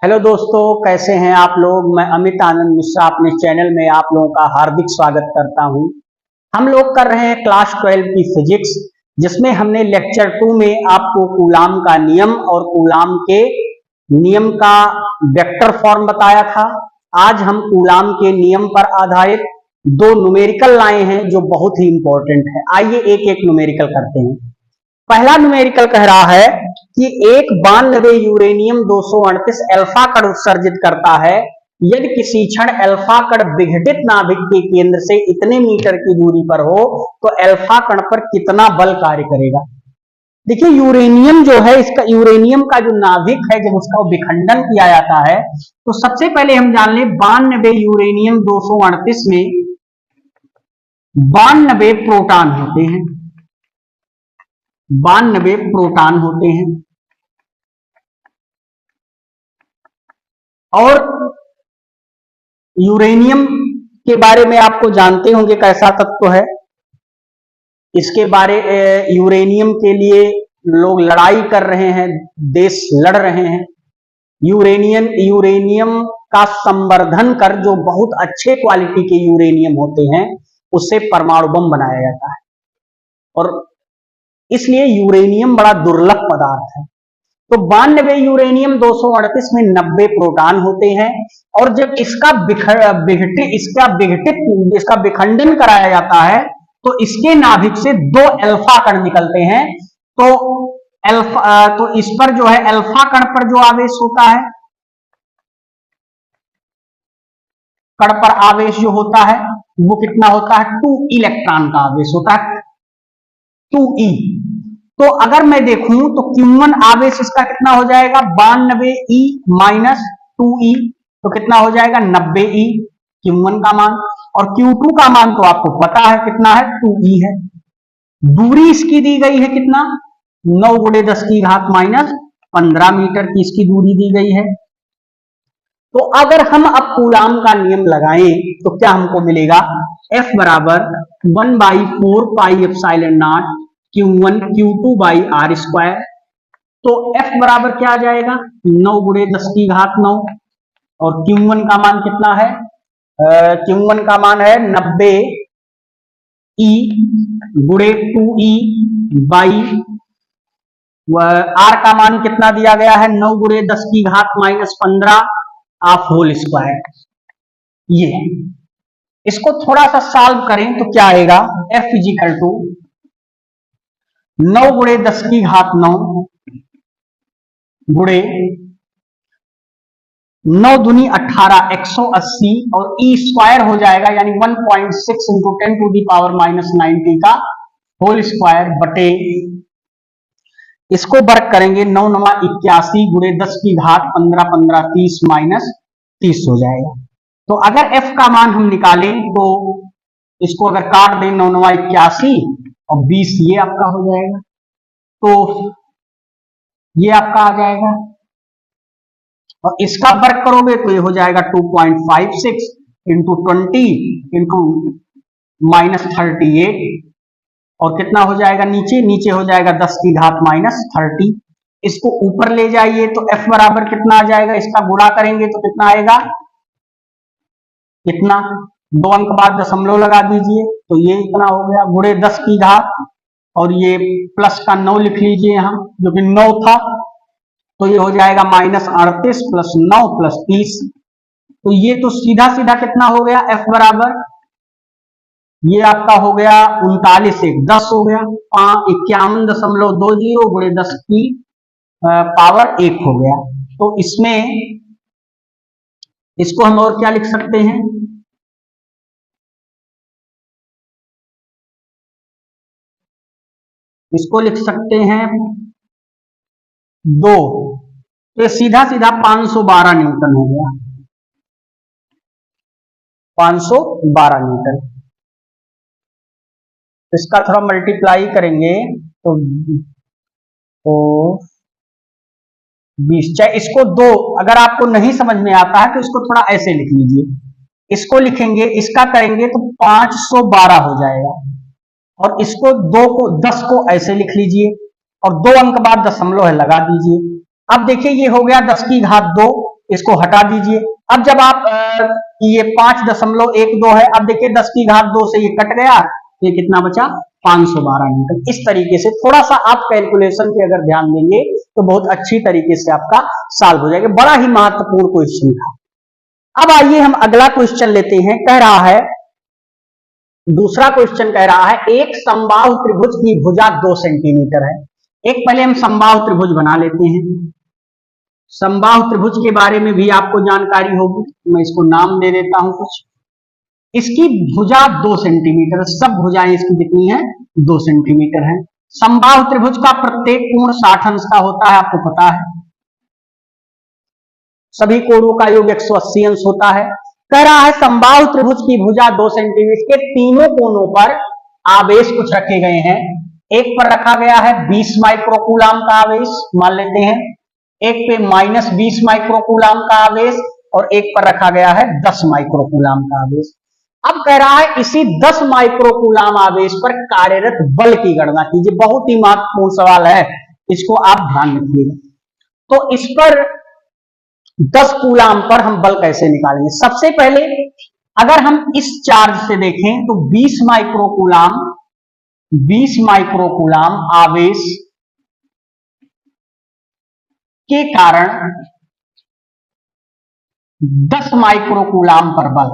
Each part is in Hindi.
हेलो दोस्तों, कैसे हैं आप लोग। मैं अमित आनंद मिश्रा अपने चैनल में आप लोगों का हार्दिक स्वागत करता हूं। हम लोग कर रहे हैं क्लास 12 की फिजिक्स, जिसमें हमने लेक्चर 2 में आपको कूलाम का नियम और कूलाम के नियम का वेक्टर फॉर्म बताया था। आज हम कूलाम के नियम पर आधारित दो न्यूमेरिकल लाए हैं जो बहुत ही इंपॉर्टेंट है। आइए एक एक न्यूमेरिकल करते हैं। पहला न्यूमेरिकल कह रहा है कि एक 92 यूरेनियम 238 अल्फा कण उत्सर्जित करता है यदि किसी क्षण अल्फा कण विघटित नाभिक के केंद्र से इतने मीटर की दूरी पर हो तो अल्फा कण पर कितना बल कार्य करेगा। देखिए, यूरेनियम जो है, इसका यूरेनियम का जो नाभिक है, जब उसका विखंडन किया जाता है तो सबसे पहले हम जान लें 92 यूरेनियम 238 में 92 प्रोटॉन होते हैं। 92 प्रोटॉन होते हैं और यूरेनियम के बारे में आपको जानते होंगे कैसा तत्व है। इसके बारे यूरेनियम के लिए लोग लड़ाई कर रहे हैं, देश लड़ रहे हैं। यूरेनियम का संवर्धन कर जो बहुत अच्छे क्वालिटी के यूरेनियम होते हैं उससे परमाणु बम बनाया जाता है और इसलिए यूरेनियम बड़ा दुर्लभ पदार्थ है। तो 92 यूरेनियम 238 में 90 प्रोटॉन होते हैं और जब इसका विखंडन कराया जाता है तो इसके नाभिक से दो अल्फा कण निकलते हैं। तो इस पर जो है अल्फा कण पर जो आवेश होता है, कण पर आवेश जो होता है वो कितना होता है, 2 इलेक्ट्रॉन का आवेश होता है, 2e। तो अगर मैं देखूं तो Q1 आवेश इसका कितना हो जाएगा, 92e माइनस 2e, तो कितना हो जाएगा 90e Q1 का मान। और Q2 का मान तो आपको पता है कितना है, 2e है। दूरी इसकी दी गई है कितना, 9 × 10 की घात माइनस 15 मीटर की इसकी दूरी दी गई है। तो अगर हम अब कूलाम का नियम लगाएं तो क्या हमको मिलेगा, F बराबर 1/4 pi epsilon not Q1 Q2 by R square. तो F बराबर क्या आ जाएगा, 9 × 10 की घात 9 और Q1 का मान कितना है, Q1 का मान है 90 E × 2E बाई R का मान कितना दिया गया है, 9 × 10 की घात माइनस 15 ऑफ होल स्क्वायर। ये इसको थोड़ा सा सॉल्व करें तो क्या आएगा, F इजिकल टू 9 × 10 की घात 9 गुणे 9 दूनी 18 180 और E स्क्वायर हो जाएगा यानी 1.6 × 10⁻⁻90 का होल स्क्वायर बटे, इसको वर्क करेंगे 9 9 81 गुणे 10 की घात 15 15 30 माइनस 30 हो जाएगा। तो अगर F का मान हम निकालें तो इसको अगर काट दें 9 9 81 और 20 ये आपका हो जाएगा, तो ये आपका आ जाएगा और इसका वर्क करोगे तो ये हो जाएगा 2.56 इंटू 20 इंटू -38 और कितना हो जाएगा, नीचे हो जाएगा 10 की घात -30। इसको ऊपर ले जाइए तो F बराबर कितना आ जाएगा, इसका गुणा करेंगे तो कितना आएगा, कितना 2 अंक बाद दशमलव लगा दीजिए तो ये इतना हो गया गुणे 10 की घात और ये प्लस का 9 लिख लीजिए यहाँ जो कि 9 था, तो ये हो जाएगा -38 + 9 + 30। तो ये तो सीधा सीधा कितना हो गया, F बराबर ये आपका हो गया 39 1 10 हो गया 51.20 गुणे 10 की पावर 1 हो गया। तो इसमें इसको हम और क्या लिख सकते हैं, इसको लिख सकते हैं 2, तो सीधा सीधा 512 न्यूटन हो गया, 512 न्यूटन। इसका थोड़ा मल्टीप्लाई करेंगे तो 20, चाहे इसको 2, अगर आपको नहीं समझ में आता है तो इसको थोड़ा ऐसे लिख लीजिए, इसको लिखेंगे इसका करेंगे तो 512 हो जाएगा और इसको 2 को 10 को ऐसे लिख लीजिए और 2 अंक बाद दशमलव है लगा दीजिए। अब देखिए ये हो गया 10 की घात 2 इसको हटा दीजिए। अब जब आप ये 5.12 है, अब देखिए 10 की घात 2 से ये कट गया, ये कितना बचा 512 न्यूटन। इस तरीके से थोड़ा सा आप कैलकुलेशन पे अगर ध्यान देंगे तो बहुत अच्छी तरीके से आपका सॉल्व हो जाएगा। बड़ा ही महत्वपूर्ण क्वेश्चन था। अब आइए हम अगला क्वेश्चन लेते हैं। कह रहा है, दूसरा क्वेश्चन कह रहा है, एक समबाहु त्रिभुज की भुजा 2 सेंटीमीटर है। एक पहले हम समबाहु त्रिभुज बना लेते हैं। समबाहु त्रिभुज के बारे में भी आपको जानकारी होगी, मैं इसको नाम दे देता हूं कुछ। इसकी भुजा 2 सेंटीमीटर, सब भुजाएं इसकी कितनी है 2 सेंटीमीटर है। समबाहु त्रिभुज का प्रत्येक कोण 60 अंश का होता है, आपको पता है। सभी कोणों का योग 180 अंश होता है। कह रहा है समबाहु त्रिभुज की भुजा 2 सेंटीमीटर के तीनों कोणों पर आवेश कुछ रखे गए हैं। एक पर रखा गया है 20 माइक्रोकूलाम का आवेश, मान लेते हैं। एक पे -20 माइक्रोकूलाम का आवेश और एक पर रखा गया है 10 माइक्रोकूलाम का आवेश। अब कह रहा है इसी 10 माइक्रोकूलाम आवेश पर कार्यरत बल की गणना कीजिए। बहुत ही महत्वपूर्ण सवाल है, इसको आप ध्यान रखिएगा। तो इस पर 10 कूलाम पर हम बल कैसे निकालेंगे? सबसे पहले अगर हम इस चार्ज से देखें तो 20 माइक्रोकूलाम आवेश के कारण 10 माइक्रोकूलाम पर बल,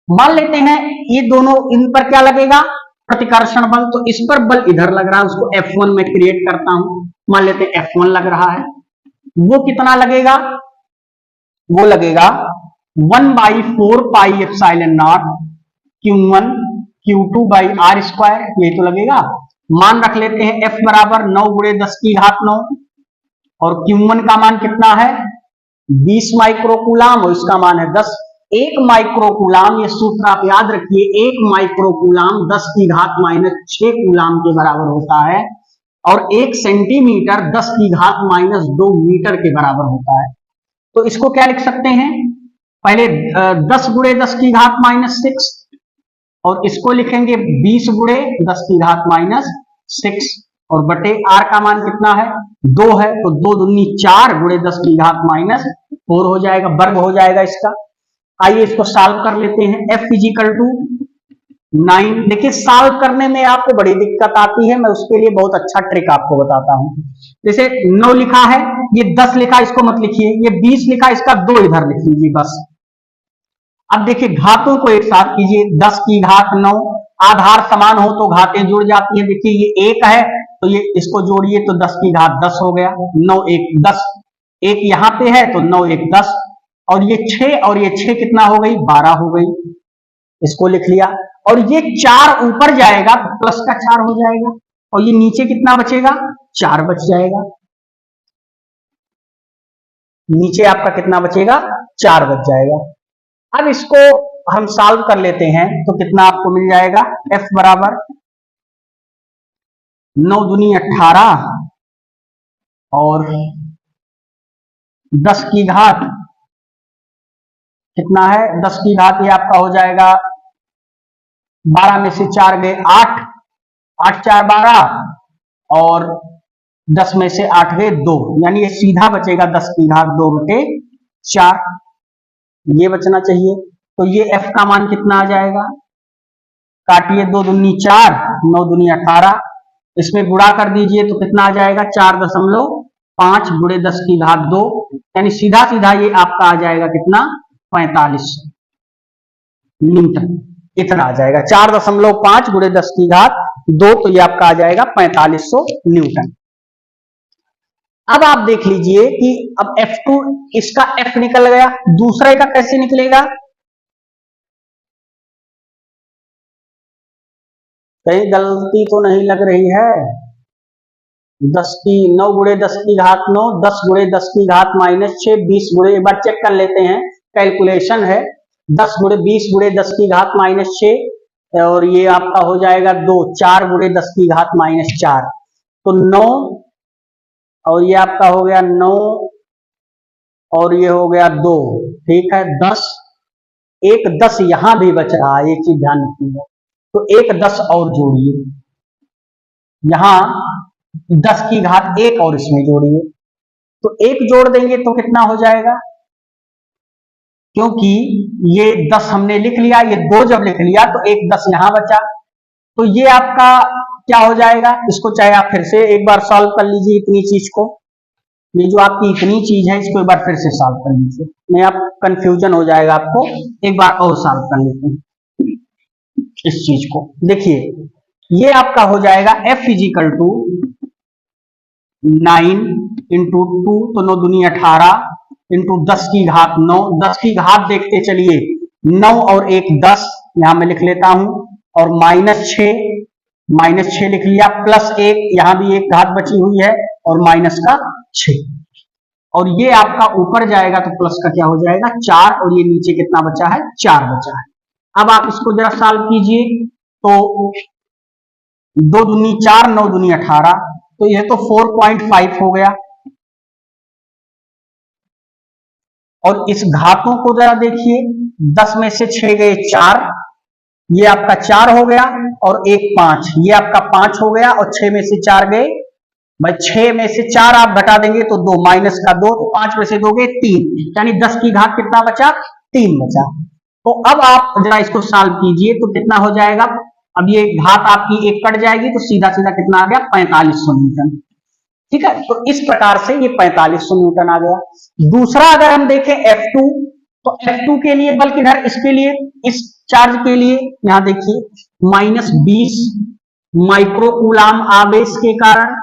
मान लेते हैं ये दोनों, इन पर क्या लगेगा प्रतिकर्षण बल। तो इस पर बल इधर लग रहा है, उसको F1 में क्रिएट करता हूं, मान लेते हैं F1 लग रहा है। वो कितना लगेगा? वो लगेगा 1/4 pi epsilon not Q1 Q2 by R square, ये तो लगेगा। मान रख लेते हैं F बराबर 9 गुणे 10 की घात 9 और Q1 का मान कितना है 20 माइक्रोकूलाम और इसका मान है 10। 1 माइक्रोकूलाम, ये सूत्र आप याद रखिए, 1 माइक्रोकूलाम 10 की घात -6 कूलाम के बराबर होता है और 1 सेंटीमीटर 10 की घात -2 मीटर के बराबर होता है। तो इसको क्या लिख सकते हैं, पहले 10 गुणे 10 की घात -6 और इसको लिखेंगे 20 गुणे 10 की घात -6 और बटे R का मान कितना है 2 है, तो 2 दूनी 4 गुणे 10 की घात -4 हो जाएगा, वर्ग हो जाएगा इसका। आइए इसको सॉल्व कर लेते हैं। F = 9। देखिए सॉल्व करने में आपको बड़ी दिक्कत आती है, मैं उसके लिए बहुत अच्छा ट्रिक आपको बताता हूं। जैसे 9 लिखा है, ये 10 लिखा, इसको मत लिखिए, ये 20 लिखा, इसका 2 इधर लिख लीजिए बस। अब देखिए घातों को एक साथ कीजिए, 10 की घात 9, आधार समान हो तो घातें जुड़ जाती हैं। देखिए ये 1 है तो ये इसको जोड़िए तो 10 की घात 10 हो गया, 9 1 10, 1 यहां पे है तो 9 1 10 और ये 6 और ये 6 कितना हो गई 12 हो गई, इसको लिख लिया। और ये 4 ऊपर जाएगा तो प्लस का 4 हो जाएगा और ये नीचे कितना बचेगा 4 बच जाएगा, नीचे आपका कितना बचेगा 4 बच जाएगा। अब इसको हम सॉल्व कर लेते हैं तो कितना आपको मिल जाएगा, F बराबर 9 दूनी 18 और 10 की घात कितना है, 10 की घात ये आपका हो जाएगा 12 में से 4 गए 8, 8 4 12 और 10 में से 8 गए 2, यानी ये सीधा बचेगा 10 की घात 2/4, ये बचना चाहिए। तो ये F का मान कितना आ जाएगा, काटिए 2 दूनी 4, 9 दूनी 18, इसमें गुणा कर दीजिए तो कितना आ जाएगा 4.5 गुणे 10 की घात 2, यानी सीधा सीधा ये आपका आ जाएगा कितना 45 न्यूटन, इतना आ जाएगा 4.5 गुणे 10 की घात 2, तो ये आपका आ जाएगा 4500 न्यूटन। अब आप देख लीजिए कि अब F2 इसका F निकल गया, दूसरे का कैसे निकलेगा, कहीं गलती तो नहीं लग रही है। 9 गुणे 10 की घात 9, 10 गुणे 10 की घात -6, 20 गुणे, एक बार चेक कर लेते हैं, कैलकुलेशन है 10 गुणे 20 गुणे 10 की घात -6 और ये आपका हो जाएगा 2, 4 गुणे 10 की घात -4, तो 9 और ये आपका हो गया 9 और ये हो गया 2, ठीक है 10, एक 10 यहां भी बच रहा है, एक चीज ध्यान रखिएगा, तो एक 10 और जोड़िए, यहां 10 की घात 1 और इसमें जोड़िए, तो 1 जोड़ देंगे तो कितना हो जाएगा, क्योंकि ये 10 हमने लिख लिया, ये 2 जब लिख लिया तो 1 10 यहां बचा, तो ये आपका क्या हो जाएगा, इसको चाहे आप फिर से एक बार सॉल्व कर लीजिए इतनी चीज को, ये जो आपकी इतनी चीज है इसको एक बार फिर से सॉल्व कर लीजिए, नहीं आप कंफ्यूजन हो जाएगा आपको, एक बार और सॉल्व कर लेते हैं इस चीज को। देखिए ये आपका हो जाएगा f इजिकल टू 9 इंटू 2 तो 9 दूनी 18 इंटू 10 की घात 9, 10 की घात देखते चलिए 9 और 1 10 यहां मैं लिख लेता हूं, और -6 लिख लिया, प्लस 1 यहां भी एक घात बची हुई है और माइनस का 6, और ये आपका ऊपर जाएगा तो प्लस का क्या हो जाएगा 4, और ये नीचे कितना बचा है 4 बचा है। अब आप इसको जरा सॉल्व कीजिए तो 2 दूनी 4 9 दूनी 18, तो यह तो 4.5 हो गया, और इस घातों को जरा देखिए 10 में से 6 गए 4, ये आपका 4 हो गया, और 1 5, ये आपका 5 हो गया, और 6 में से 4 गए भाई, 6 में से 4 आप घटा देंगे तो 2 माइनस का 2, तो 5 में से 2 गए 3, यानी 10 की घात कितना बचा 3 बचा। तो अब आप जरा इसको सॉल्व कीजिए तो कितना हो जाएगा, अब ये घात आपकी 1 कट जाएगी तो सीधा सीधा कितना आ गया 4500 न्यूटन, ठीक है। तो इस प्रकार से ये 4500 न्यूटन आ गया। दूसरा अगर हम देखें F2, तो F2 के लिए बल किधर, इसके लिए इस चार्ज के लिए यहां देखिए -20 माइक्रोकूलाम आवेश के कारण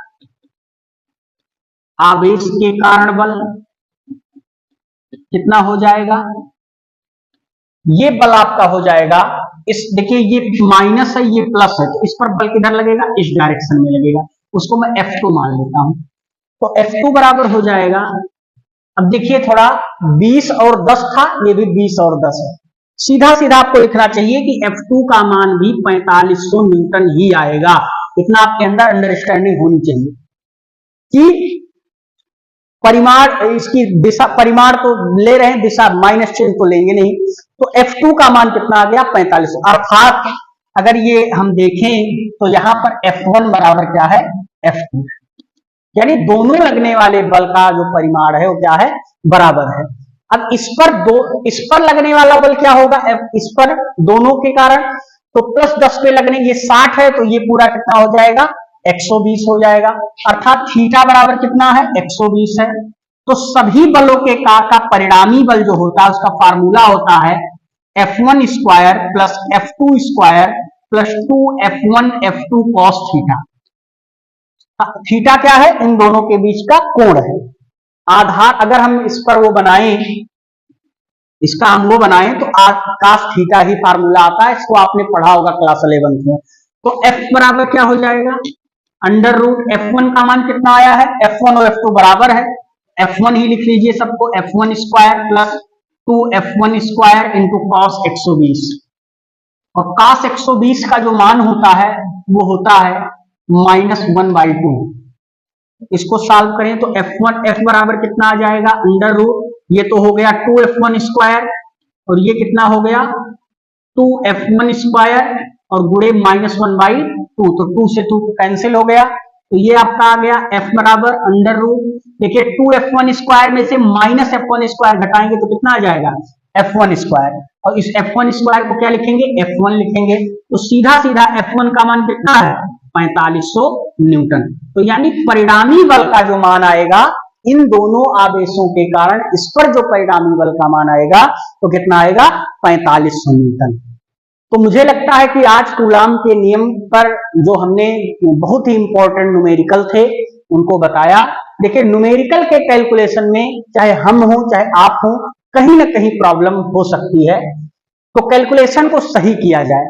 बल कितना हो जाएगा, ये बल आपका हो जाएगा, इस देखिए ये माइनस है ये प्लस है, तो इस पर बल किधर लगेगा, इस डायरेक्शन में लगेगा, उसको मैं F2 मान लेता हूं, तो F2 बराबर हो जाएगा, अब देखिए थोड़ा 20 और 10 था, ये भी 20 और 10 है, सीधा सीधा आपको लिखना चाहिए कि F2 का मान भी 4500 न्यूटन ही आएगा। इतना आपके अंदर अंडरस्टैंडिंग होनी चाहिए कि परिमाण, इसकी दिशा परिमाण तो ले रहे हैं, दिशा माइनस चिन्ह तो लेंगे नहीं, तो F2 का मान कितना आ गया 4500, अर्थात अगर ये हम देखें तो यहां पर F1 बराबर क्या है F2, यानी दोनों लगने वाले बल का जो परिमाण है वो क्या है बराबर है। अब इस पर लगने वाला बल क्या होगा, इस पर दोनों के कारण, तो प्लस 10 पे लगने, ये 60 है तो ये पूरा कितना हो जाएगा 120 हो जाएगा, अर्थात थीटा बराबर कितना है 120 है। तो सभी बलों के का परिणामी बल जो होता है उसका फार्मूला होता है F1 square plus F2 square plus 2F1 F2 cos theta. Theta क्या है, इन दोनों के बीच का कोण है। आधार अगर हम इस पर वो बनाएं, इसका हम वो बनाएं तो कास थीटा ही फार्मूला आता है, इसको आपने पढ़ा होगा क्लास 11th में। तो F बराबर क्या हो जाएगा, अंडर रूट F1 का मान कितना आया है, F1 और F2 बराबर है, F1 ही लिख लीजिए सबको, F1 square plus 2F1 square into cos 120, और कॉस 120 का जो मान होता है वो होता है -1/2। इसको सॉल्व करें तो F बराबर कितना आ जाएगा, अंडर रूट, ये तो हो गया 2F1 स्क्वायर, और ये कितना हो गया 2F1 स्क्वायर और गुणे -1/2, तो 2 से 2 कैंसिल हो गया, तो ये आपका आ गया F बराबर अंडर रूट, देखिए 2F1 स्क्वायर में से -F1 स्क्वायर घटाएंगे तो कितना आ जाएगा F1 स्क्वायर, और इस F1 स्क्वायर को क्या लिखेंगे F1 लिखेंगे, तो सीधा सीधा F1 का मान कितना है 4500 न्यूटन। तो यानी परिणामी बल का जो मान आएगा इन दोनों आवेशों के कारण, इस पर जो परिणामी बल का मान आएगा तो कितना आएगा 4500 न्यूटन। तो मुझे लगता है कि आज कूलाम के नियम पर जो हमने बहुत ही इंपॉर्टेंट न्यूमेरिकल थे उनको बताया। देखिए न्यूमेरिकल के कैलकुलेशन में चाहे हम हो चाहे आप हो, कहीं ना कहीं प्रॉब्लम हो सकती है, तो कैलकुलेशन को सही किया जाए,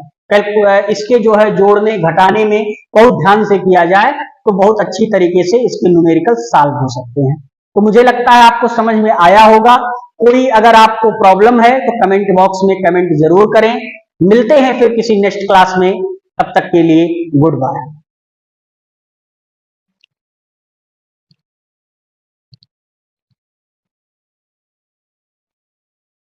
इसके जो है जोड़ने घटाने में बहुत ध्यान से किया जाए तो बहुत अच्छी तरीके से इसके न्यूमेरिकल सॉल्व हो सकते हैं। तो मुझे लगता है आपको समझ में आया होगा। कोई अगर आपको प्रॉब्लम है तो कमेंट बॉक्स में कमेंट जरूर करें। मिलते हैं फिर किसी नेक्स्ट क्लास में, तब तक के लिए गुड बाय।